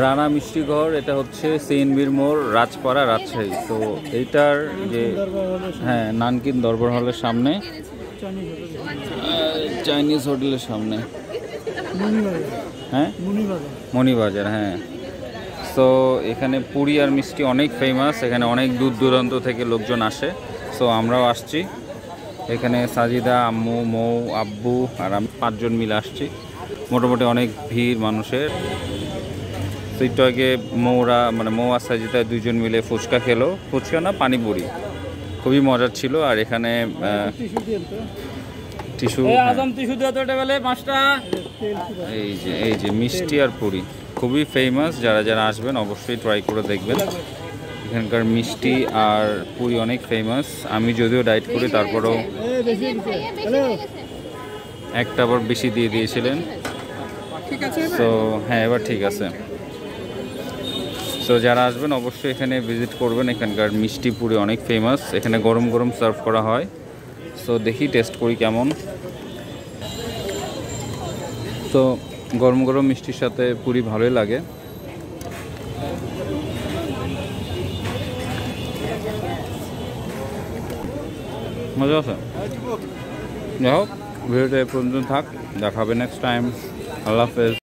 রানা মিষ্টি ঘর, এটা হচ্ছে সিএনবির মোড়, রাজপাড়া, রাজশাহী। তো এইটার যে হ্যাঁ নানকিন দরবার হলের সামনে, চাইনিজ হোটেলের সামনে, হ্যাঁ মণিবাজার, হ্যাঁ। সো এখানে পুরি আর মিষ্টি অনেক ফেমাস, এখানে অনেক দূর দূরান্ত থেকে লোকজন আসে। সো আমরাও আসছি এখানে, সাজিদা, আম্মু, মৌ, আব্বু আর আমি 5 জন মিলে আসছি। মোটামুটি অনেক ভিড় মানুষের। তো একটু আগে মৌরা মানে মৌ আর সাজিদা 2 জন মিলে ফুচকা খেলো, ফুচকা না পানিপুরি, খুবই মজার ছিল। আর এখানে টিস্যু, এই যে মিষ্টি আর পুরি খুবই ফেমাস। যারা যারা আসবেন অবশ্যই ট্রাই করে দেখবেন। এখানকার মিষ্টি আর পুরি অনেক ফেমাস। আমি যদিও ডায়েট করি, তারপরেও একটা আবার বেশি দিয়ে দিয়েছিলেন। সো হ্যাঁ এবার ঠিক আছে। সো যারা আসবেন অবশ্যই এখানে ভিজিট করবেন। এখানকার মিষ্টি পুরি অনেক ফেমাস, এখানে গরম গরম সার্ভ করা হয়। সো দেখি টেস্ট করি কেমন। তো গরম গরম মিষ্টির সাথে পুরি ভালোই লাগে। মজা আছে। যাই হোক, ভিডিওটা এ পর্যন্ত থাক, দেখা হবে নেক্সট টাইম। আল্লাহ হাফেজ।